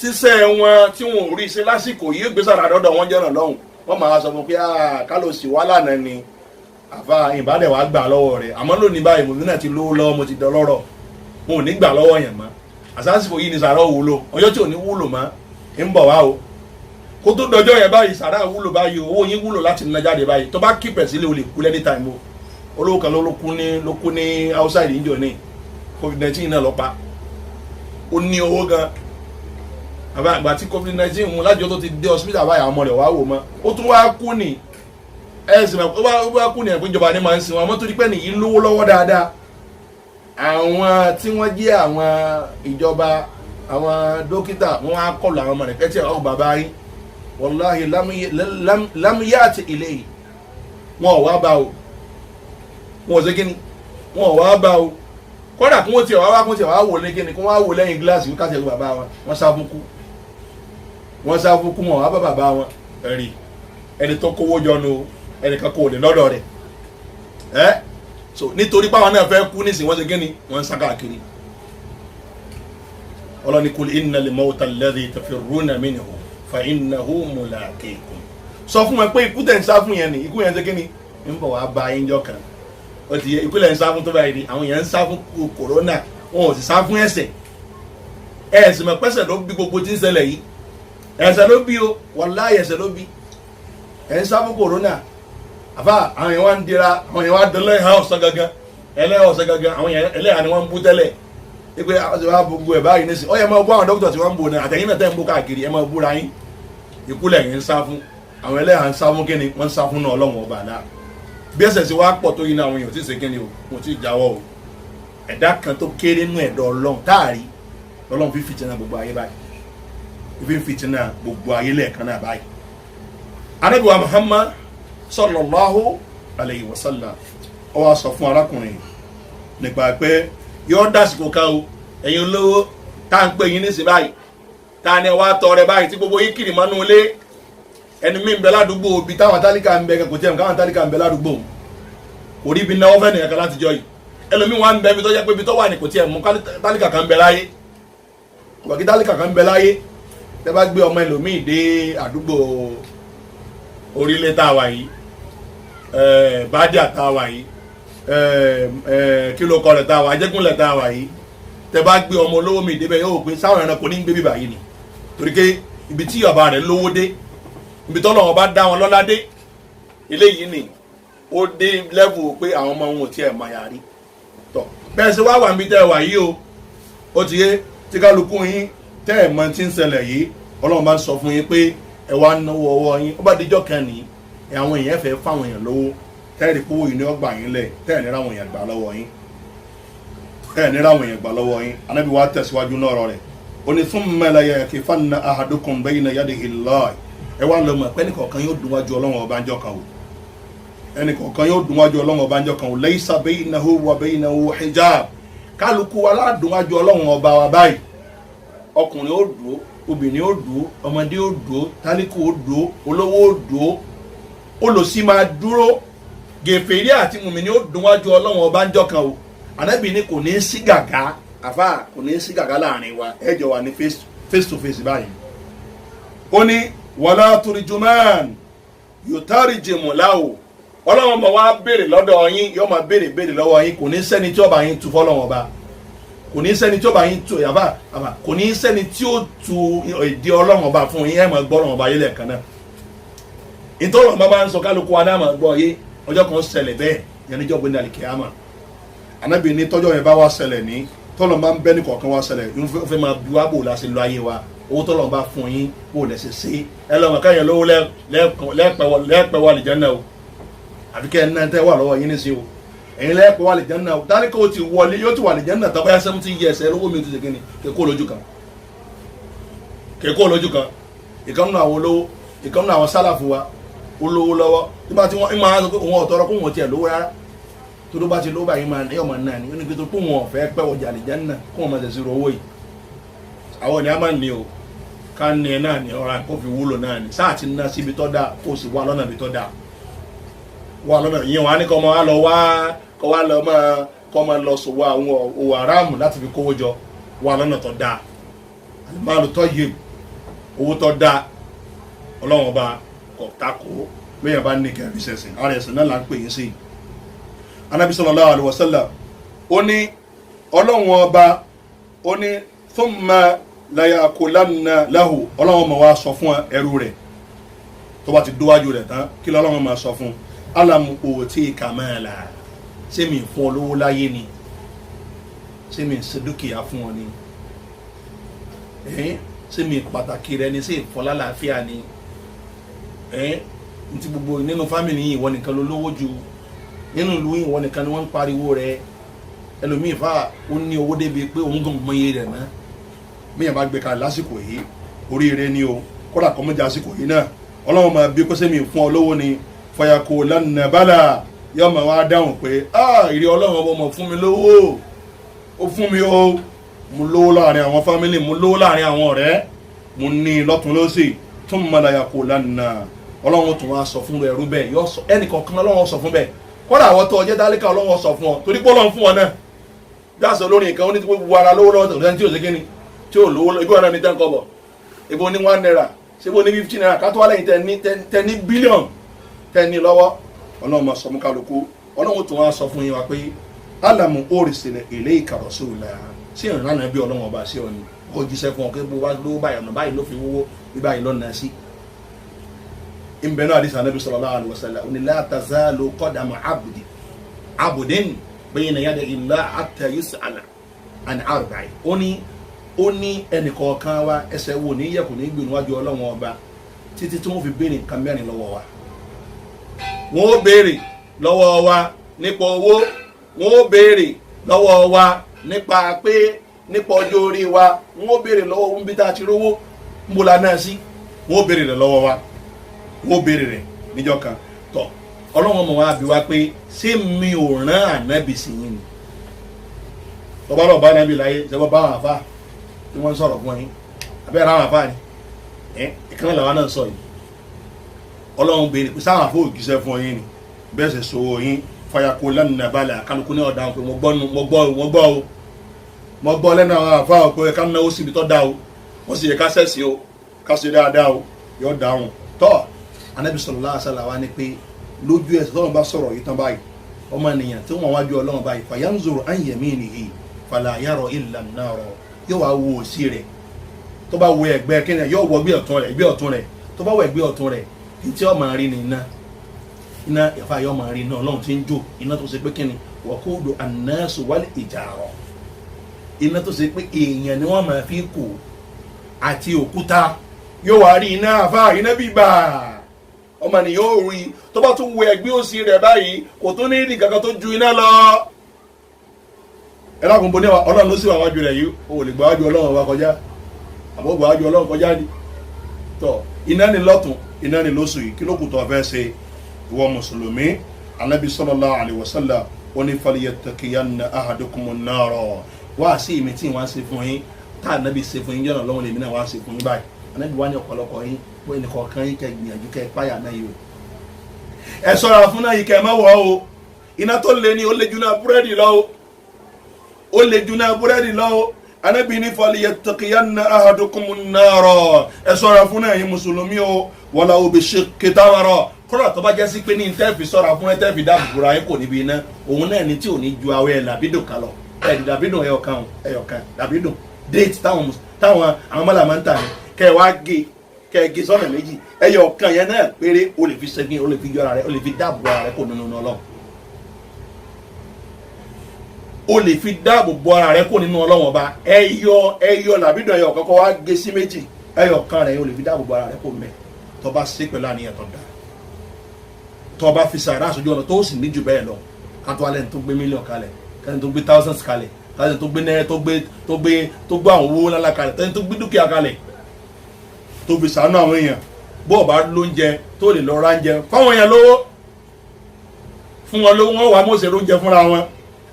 B: ṣiṣẹ́ wọn tí wọn ò rí ṣe lásìkò yìí gbé sàárà dọ́dọ̀ wọn jẹ́nà lọ́hùn wọ́n máa sọ fún pé kálọ̀ sí wà lánàá ni àfa ìbádẹ́ wàá gbà lọ́wọ́ rẹ̀ àmọ́ lónìí báyìí mo náà ti lówó lọ́wọ́ mo ti dọlọ́rọ̀ mo ò ní gbà lọ́wọ́ yẹn mọ́ àsásìkò yìí ni sàárà wúlò ọjọ́ tí ò ní wúlò mọ́ ń bọ̀ wá o kó tó dọjọ́ yẹn báyìí sàárà wúlò báyìí owó yín wúlò láti ná jáde báyìí tó bá kípẹ̀ sílé o lè kú lẹ́ni tàìmù olówó kan ló kú ní outside níjọ ní COVID-19 náà lọ pa ó ní owó gan àgbà tí COVID-19 mú lájọ tó ti dé hospital báyìí àwọn ọmọ rẹ̀ wá wò mọ́ ó tún wá kú ní ẹ̀sìn ó wá kú ní ẹ̀pín ìjọba ní máa ń sin wọn àmọ́ tó di pẹ́ nìyí lówó lọ́wọ́ dáadáa àwọn tí wọ́n jẹ́ àwọn ìjọba àwọn dókítà wọ́n á kọlù àwọn ọmọ rẹ̀ kẹ́tì àwọn bàbá yín wàláhì lámúyàtì ilé yìí wọn ò wá bá o wọn ò ṣe kíni wọn ò wá bá o kódà kí wọ́n tiẹ̀ wá wò lé kíni kí wọ́n wá wò lẹ́yìn gíláàsì wí káṣẹ́ bàbá wọn wọ́n sá fún kú wọn wá bá bàbá wọn ẹ̀rí ẹni tó kówó jọ nu ẹnìkan kò lè lọ́dọ̀ rẹ̀ so nítorí pé àwọn náà fẹ́ kú nísìnyí wọ́n ṣe gíní wọ́n ń sá káàkiri ọlọ́ni kul innal mawta alladhi tafirruna minhu fa innahu mulaqikum sọ fún wọn pé ikú tẹ̀ ń sá fún yẹn ni ikú yẹn ṣe gíní ń bọ̀ wá bá yín jọ kan ó ti yẹ ikú lẹ̀ ń sá fún tó báyìí ni àwọn yẹn ń sá fún kòrónà wọn ò sì sá fún ẹ̀ṣẹ̀ ẹ̀sìn mọ̀ pẹ́sẹ̀ ló bí gbogbo tí ń ṣẹlẹ̀ yìí ẹ̀ṣẹ̀ ló bí o wàláhì ẹ̀ṣẹ̀ ló bí ẹ̀ ń sá fún kòrónà àfà àwọn yẹn wá ń dira àwọn yẹn wá dẹ́lẹ́ ẹ̀hán ọ̀sán gangan ẹlẹ́hàn ọ̀sán gangan àwọn yẹn ẹlẹ́hàn ni wọ́n ń bú tẹ́lẹ̀ wípé àwọn ti wá gbogbo ẹ̀ báyìí nísìn ó yẹ máa bú àwọn dókítà tí wọ́n ń bò náà àtẹ̀yìn náà tẹ́ ń bó káàkiri ẹ máa búra yín ìkúlẹ̀ yẹn ń sá fún àwọn ẹlẹ́hàn ń sá fún kíni wọ́n ń sá fún náà ọlọ́run ọba náà bí ẹ̀ṣẹ̀ sì wá pọ̀ tó yín náà àwọn èèyàn ò tí ì ṣe kíni o kò tí ì jáwọ́ o ẹ̀dá kan tó kéré nú ẹ̀dọ̀ ọlọ́run táàrí ọlọ́run fi fìtínà gbogbo ayé báyìí fi fìtínà gbogbo ayé lẹ́ẹ̀kan náà báyìí. Ànábì wa Muhammad sallallahu alayhi wa sallam ó wá sọ fún arákùnrin nípa pé yóò dásìkò ká o ẹ̀yin olówó tá à ń pè yín nísìnyí báyìí tá a ní wá tọrẹ báyìí tí gbogbo yín kiri mọ́nú ilé ẹni mí ń bẹ ládùúgbò òbí táwọn tálíkà ń bẹ kò tí ẹ̀ káwọn tálíkà ń bẹ ládùúgbò kò rí ibi náwó fẹ́ nìyẹn kan látijọ́ yìí ẹlòmíì wà ń bẹ ibi tó jẹ́ pé ibi tó wà ní kò tí ẹ̀ mú tálíkà kan ń bẹ láyé wàkí tálíkà kan ń bẹ láyé tẹ́ bá gbé ọmọ ẹlòmíì dé àdúgbò orílẹ̀ tá a wà yìí bádíà tá a wà yìí kílò kọlẹ̀ tá a wà ajẹ́gúnlẹ̀ tá a wà yìí tẹ́ bá gbé ọmọ olówó mi débẹ̀ yóò pé sáwọn ẹranko ní ń gbé bíbà yìí ni torí pé ibi tí bàbá rẹ̀ lówó dé ibi tọ́lọ̀ wọn bá dá wọn lọ́lá dé eléyìí ni ó dé lẹ́vù pé àwọn ọmọ wọn ò tiẹ̀ mọ̀ yàrí tọ́ bẹ́ẹ̀ sì wá wà níbi tẹ́ ẹ wà yìí o ó ti yé tí kálukú yín tẹ́ ẹ̀ mọ̀ tí ń ṣẹlẹ̀ yìí ọlọ́run bá ń sọ fún yín pé ẹ wá náwó ọwọ́ yín ó bá dijọ́ kan ní àwọn èèyàn fẹ́ fáwọn èèyàn lówó tẹ́ẹ̀rì kówó yìí ní ọgbà yín lẹ̀ tẹ́ẹ̀ni ráwọn èèyàn gbà lọ́wọ́ yín Ànábì wa tẹ̀síwájú náà rọ rẹ̀ ó ní thumma la yakifanna ahadukum bayna yadihi Allah ẹ wá lọ́mọ pé ẹnìkọ̀ọ̀kan yóò dùn wájú ọlọ́run ọbànjọ́ kan o ẹnìkọ̀ọ̀kan yóò dùn wájú ọlọ́run ọbànjọ́ kan o laysa baynahu wa baynahu hijab kálukú wa ládùn wájú ọlọ́run ọba wa báyìí ọkùnrin ó dùn obìnrin ó dùn ọmọdé ó dùn tálíkù ó dùn olówó ó dùn olòṣì máa dúró gèfèrí àti mùmínì ó dùn wájú ọlọ́run ọbànjọ́ kan o Ànábì ní kò ní í sí gàgá àfà kò ní í sí gàgá láàrin wa ẹ jọ wà ní face to face báyìí ó ní wàlá turijuman yutarijimu lahu ọlọ́run bọ̀ wá béèrè lọ́dọ̀ yín yóò máa béèrè lọ́wọ́ yín kò ní sẹ́ni tí ó bá yín tu fọ́lọ́run ọba kò ní sẹ́ni tí ó bá yín tu yàbá kò ní sẹ́ni tí ó tu ìdí ọlọ́run ọba fún yín ẹ̀ máa gbọ́ ọlọ́run ọba yé lẹ́ẹ̀kan náà ìtọ́rọ̀ ọba máa ń sọ kálukú wa náà máa gbọ́ yé ọjọ́ kan ṣẹlẹ̀ bẹ́ẹ̀ yẹn níjọ́ gbé ní àlìkíyàmà Ànábì ní tọ́jọ́ yẹn bá wá ṣẹlẹ̀ ní tọ́lọ̀ máa ń bẹ́ ní kọ̀ọ̀kan wá ṣẹlẹ̀ ó fẹ́ máa bí wá bò láti lọ ayé wa owó tọ́lọ̀ bá fún yín bò lẹ́sẹ̀ sí ẹ lọ́mọ káyọ̀ lówó lẹ́pẹ̀ wà lìjánná o àbí kẹ́ ẹ̀ náà tẹ́ wà lọ́wọ́ yín ní sí o ẹ̀yin lẹ́pẹ̀ wà lìjánná o dáríkà ó ti wọlé yóò ti wà lìjánná tọ́ báyà 17 years ẹ lówó mi ti segin ni kẹ́kọ́ lójú kan ìkànnì àwọn olówó ìkànnì àwọn sálàfù wa olówó lọ́wọ́ nígbà tí wọ́n máa ń sọ pé òun ọ̀tọ́rọ́ kó wọn tiẹ̀ lówó rárá tó bá ti lówó báyìí máa ní ọmọ náà ní ó ní pé tó kó wọn ọ̀fẹ́ pẹ́ wọjà àlìjánná kó wọn máa tẹ̀sí owó yìí àwọn ni a máa ń ní o ká ní ẹ náà ní ọ̀rá kó fi wúlò náà ní sáà ti ná síbi tọ́ da kó o sì wá lọ́nà ibi tọ́ da wà lọ́nà ìyẹn wà á ní kọ́ máa lọ wá kọ́ wá lọ máa lọ sọ̀wọ́ àwọn òwò aráàmù láti fi kówó jọ wà lọ́nà tọ́ da àlùmáàlù tọ́ yé owó tọ́ da ọlọ́run ọba kọ̀ tako bẹ́ẹ̀ bá ní kẹ́rì sẹ́sìn ara ẹ̀sìn náà là ń pè yín sí Ànábì sallallahu alaihi wasallam ó ní ọlọ́run ọba ó ní thumma la yaqulanna lahu ọlọ́run máa wá sọ fún ẹrú rẹ̀ tó bá ti dówájú rẹ̀ tán kí lọ́lọ́run máa sọ fún alam utika mala ṣé mi fún ọ lówó láyé ni ṣé mi ṣe dúkìá fún ọ ni ṣé mi pàtàkì rẹ ni ṣé ìfọlá làáfíà ni ntí gbogbo nínú fámìlì yìí ìwọ nìkan ló lówó jù nínú ìlú yìí ìwọ nìkan ni wọ́n ń pariwo rẹ ẹlòmíì fà ó ní owó débi pé òun gan mọ iye rẹ̀ náà míyàn bá gbé kalẹ̀ lásìkò yìí oríire ni o kódà kọ́ mọ́jà àsìkò yìí náà ọlọ́run máa bí kó sẹ́mi fún ọ lówó ni fọyàkó lánàá bálà yóò máa wá dáhùn pé ìrì ọlọ́run ọmọ mọ̀ fún mi lówó ó fún mi o mo lówó láàrin àwọn fámìlì mo lówó láàrin àwọn ọ̀rẹ́ mo ní lọ́tún lọ́sì tún mọ́láyàkó lánàá ọlọ́run tún wá sọ fún ẹrú bẹ́ẹ̀ yóò sọ ẹnì kọ̀ọ̀kan ọlọ́run sọ fún bẹ́ẹ̀ kódà àwọn tó ọjẹ́ dálíkà ọlọ́wọ́ sọ fún ọ torí pé ọlọ́run fún ọ náà dáàsọ lórí nǹkan ó ní gbogbo ara lówó lọ́wọ́ tó tí ò sí kíni tí ò lówó ibi ọ̀nà ní 10 kọ́bọ̀ ibo ní 1 naira ṣé ibo ní 15 naira ká tó wá lẹ́yìn tẹ ní bílíọ̀nù tẹ ní lọ́wọ́ ọlọ́run máa sọ mú kálukú ọlọ́run tó wá sọ fún yín wa pé alamu orísìlẹ̀ èlé ìkàrọ̀ sí òun lára sí ìrànlọ́nà bí ọlọ́run ọba sí ọ ni ó jíṣẹ́ fún ọ pé bó wá lówó báyìí ọ̀nà báyìí ló fi wówó bí báyìí lọ́nà sí ìbẹ̀nú àdìsí Ànábì sallallahu alaihi wasallam ní la tazalu qadama abdin bayna yaday Allah hatta yus'ala an arba'i ó ní ẹnìkọ̀ọ̀kan wa ẹsẹ̀ wo ní yẹ̀kù ní gbìyànjú wájú ọlọ́run ọba títí tí wọ́n fi béèrè nǹkan mẹ́rin lọ́wọ́ wa wọ́n ó béèrè lọ́wọ́ wa nípa owó wọ́n ó béèrè lọ́wọ́ wa nípa pé nípa ọjọ́ orí wa wọ́n ó béèrè lọ́wọ́ wọn bí tá a ti rówó ń bó la náà sí wọ́n ó béèrè rẹ̀ lọ́wọ́ wa wọ́n ó béèrè rẹ̀ níjọ́ kan tọ̀ ọlọ́run ọmọ wa bí wa pé ṣé mi ò rán ànábì sí yín ni tọ́ba lọ́ọ̀ bá ànábì láyé ṣẹ́gbọ́n bá àwọn àfáà tí wọ́n ń sọ̀rọ̀ fún yín abẹ́rẹ́ àwọn àfáà ni ìkànnì làwọn náà sọ yìí ọlọ́run béèrè pé sáwọn àfóò jíṣẹ́ fún yín ni bẹ́ẹ̀ sì sọ yín fayako lẹ́nu balẹ̀ kálukú ní ọ̀dà pé mo gbọ́ lẹ́nu àwọn àfáà pé ká náwó síbi tó dá o wọ́n sì yẹ ká sẹ́sì o ká ṣe dáadáa o yọ dáhùn tọ́ Ànábì sallallahu alaihi wasallam ni pé lójú ẹsẹ̀ tọ́lọ́run bá sọ̀rọ̀ yìí tán báyìí ọmọ ènìyàn tí wọ́n wájú ọlọ́run báyìí fayanzuru an yaminihi fala yara illa an-nar yóò wá wo òsì rẹ̀ tó bá wo ẹ̀gbẹ́ kíni yóò wọ ẹgbẹ́ ọ̀tún rẹ̀ tó bá wọ ẹgbẹ́ ọ̀tún rẹ̀ tí ó máa rí ni iná ẹ̀fà yóò máa rí iná ọlọ́run tí ń jó iná tó ṣe pé kíni waqudu an-nasu wal ijara iná tó ṣe pé èèyàn ni wọ́n máa fi kù àti òkúta yóò wá rí iná àfà iná bíbà ọmọ ni yóò rí tó bá tún wo ẹgbẹ́ òsì rẹ̀ báyìí kò tó ní rí kankan tó ju iná lọ ẹlọ́kùn bó ní ọlọ́run ló sì wà wájú rẹ̀ yìí o lè gbà wájú ọlọ́run wa kọjá àbọ̀ gbà wájú ọlọ́run kọjá ni tọ́ iná ni lọ́tún iná ni lóṣù yìí kí ló kù tó fẹ́ ṣe ìwọ mùsùlùmí Ànábì sallallahu alaihi wasallam ó ní falyattaqiyanna ahadukumun nar wá sí ìmí tí wọ́n ṣe fún yín tá Ànábì ṣe fún yín yọ̀nà lọ́wọ́ lèmi náà wá ṣe fún yín báyìí Ànábì wá ní ọ̀pọ̀lọpọ̀ yín bó ẹnì kọ̀ọ̀kan yín kẹ́ gbìyànjú kẹ́ páyà náà yìí o ẹ ṣọ́ra fún náà yìí kẹ́ má wọ̀ o iná tó le ni ó le jù náà búrẹ́dì lọ o ó lè jùnà búrẹ́dì lọ́wọ́ Ànábì ní falyattaqiyanna ahadukumun nar ẹ ṣọ́ra fún náà yín mùsùlùmí o walau bishiqqi tamra kọ́lá tó bá jẹ́ sí pé ní tẹ́ẹ̀fì ṣọ́ra fún ẹ tẹ́ẹ̀fì dáàbòbòrò ayé kò níbi iná òun náà ní tí ò ní ju awẹ́ làbídùn kan lọ ẹ̀ẹ́dì làbídùn ẹ̀yọ̀kan làbídùn déètì táwọn àwọn mọ́là máa ń tà ní kẹ́ ẹ wá gé sọ́nà méjì ẹ̀yọ̀kan yẹn náà péré o lè fi ṣẹ́gun o lè fi yọ ara rẹ o lè fi dáàbò ara rẹ kò nínú Ọlọ́run o lè fi dáàbò bo ara rẹ kó nínú Ọlọ́run ọba ẹyọ làbídùn ẹyọ kọ́kọ́ wá gé sí méjì ẹyọ kan rẹ o lè fi dáàbò bo ara rẹ kó mẹ tó bá sí pẹ̀lú àníyàn tó dáa tó bá fi sàrà àṣojú ọ̀nà tó sì ní jù bẹ́ẹ̀ lọ kátó alẹ́ ní tó gbé mílíọ̀n kalẹ̀ kẹ́ni tó gbé thousands kalẹ̀ kẹ́ni tó gbé náírà tó gbé àwọn owó ńlá kalẹ̀ kẹ́ni tó gbé dúkìá kalẹ̀ tó fi sàánú àwọn èèyàn bó o bá lóúnjẹ tó lè lọ ra oúnjẹ fáwọn èèyàn lówó fún wọn lówó wọn wà mọ̀ọ́sẹ̀ lóúnjẹ fúnra wọn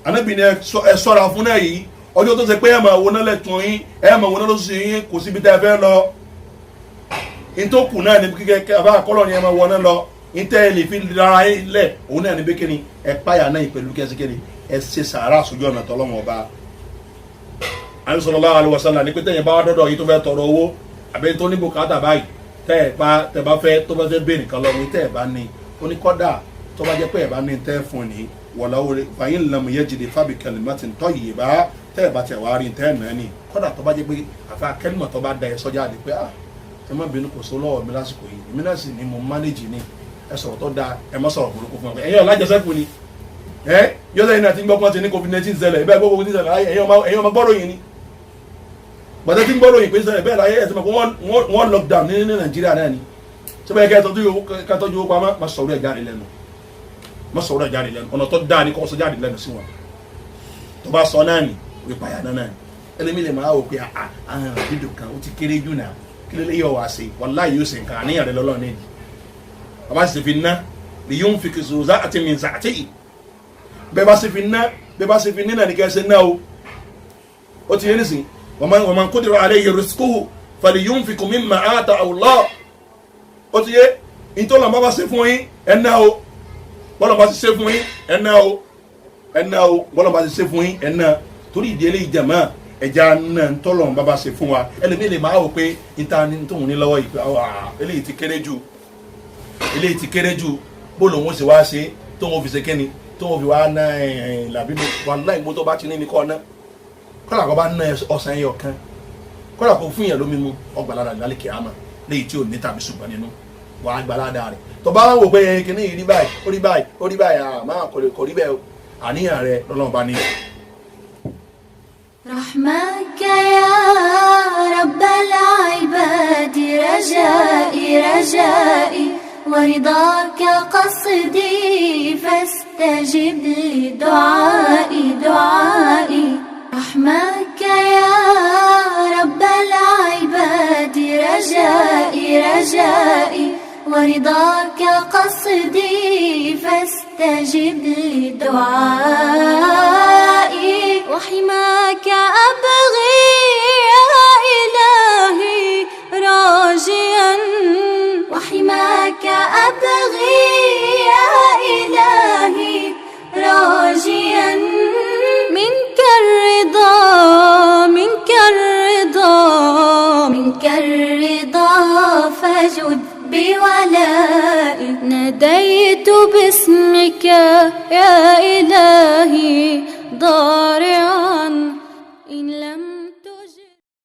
B: Ànábì ní ẹ ṣọ́ra fún náà yìí ọjọ́ tó ṣe pé ẹ máa wo náà lẹ́tùn yín ẹ máa wo náà lóṣù yín kò síbi tẹ́ ẹ fẹ́ lọ ní tó kù náà ní kíkẹ́ àbá àkọ́lọ́ ni ẹ máa wọ náà lọ ní tẹ́ ẹ lè fi rárá yín lẹ̀ òun náà ní bí kíni ẹ páyà náà pẹ̀lú kẹ́síkẹ́ni ẹ ṣe sàárà sójú ọ̀nà tọ́lọ́mọ ọba sallallahu alaihi wasallam ní pé tẹ́yìn bá wá dọ́dọ̀ yìí tó fẹ́ tọrọ owó àbẹ́ tó ní bùkátà báyìí tẹ́ bá fẹ́ tó bá fẹ́ bẹ́ẹ̀ nìkan lọ ní tẹ́ ẹ bá ní oníkọ́dà tó bá jẹ́ pé ẹ bá ní tẹ́ fún ni wọ̀láwó fàyín lamu yajidi fábí kalimatin tayyiba tẹ́ ẹ̀ bá tẹ̀ wá rí tẹ́ ẹ̀ náà ni kọ́dà tó bá jẹ́ pé àfa kẹ́lìmọ̀ tó bá da ẹ̀ sọ́jà àdé pé ẹ má bínú kò só lọ́wọ́ mi lásìkò yìí èmi náà sì ni mo mánéjì ni ẹ sọ̀rọ̀ tó da ẹ má sọ̀rọ̀ burúkú fún ẹ ẹ̀yin ọ̀làjẹsẹ́kù ni yóò sẹ́yìn náà ti ń gbọ́ pọ́n ti ní COVID-19 ṣẹlẹ̀ ẹ bẹ́ẹ̀ gbọ́ COVID-19 ṣẹlẹ̀ ẹ̀yin ọmọ gbọ́rọ̀ yìí ni gbọ́dọ̀ tí ń gbọ́rọ̀ yìí pé ṣẹlẹ̀ bẹ́ẹ̀ láyé ẹ̀sìn mọ̀ wọ́n lockdown ní Nàìjíríà náà ni ṣé bẹ́ẹ̀ kẹ́ tọ́jú owó pamọ́ má sọ̀rọ̀ ẹ̀ jáde lẹ́nu má sọ̀rọ̀ ẹ̀ jáde lẹ́nu ọ̀nà tó dáa ní kọ́ sọ jáde lẹ́nu sí wọn tó bá sọ náà ni òye pààyà náà ni ẹlẹ́mi lè máa wò pé àwọn àbídò kan ó ti kéré jù náà kí ló lè yọ wá sí wàláhì yóò sì nǹkan àníyàn rẹ lọ́lọ́ nídìí bàbá sì fi ná lè yóò fi kìsù záàtì mi zààtì yìí bẹ́ẹ̀ bá sì fi ná bẹ́ẹ̀ bá sì fi ní nàní kẹ́sẹ̀ náà ó ti yé nísìn wa man qudira alayhi rizquhu falyunfiq mimma ataahu Allah ó ti yé ìtọ́lọ̀ bá bá ṣe fún yín ẹ̀ náà bọ́lá bá ti ṣe fún yín ẹ̀nà o bọ́lá bá ti ṣe fún yín ẹ̀nà torí ìdí eléyìí jẹ̀mọ́ ẹja náà ń tọ́lọ̀ bàbá ṣe fún wa ẹlẹ́mìí lè máa wò pé níta ní tóun ní lọ́wọ́ yìí eléyìí ti kéré jù bó lòun ṣe wá ṣe tóun fi ṣe kẹ́ni tóun fi wá ná làbínú wàláhì ìgbó tó bá ti ní ní kọ́ ná kọ́lá kọ́ bá ná ọ̀sán ẹyọ kan kọ́lá kó fún yẹn lómi mu ọgbàlára lálẹ́ kìámà léyìí tí ò ní tàbí ṣùgbọ́n nínú wàá gbàládà rẹ̀ tó bá wò pé kíní yìí rí báyìí máa kò rí bẹ́ẹ̀ àníyàn rẹ̀ lọ́lọ́run bá ní.
A: رحمك يا رب العباد رجائي ورضاك قصدي فاستجب لدعائي رحمك يا رب العباد رجائي ورضاك قصدي فاستجب لدعائي وحماك أبغي يا إلهي راجيا وحماك أبغي يا إلهي راجيا منك الرضا فجد بولائي ناديت باسمك يا إلهي ضارعا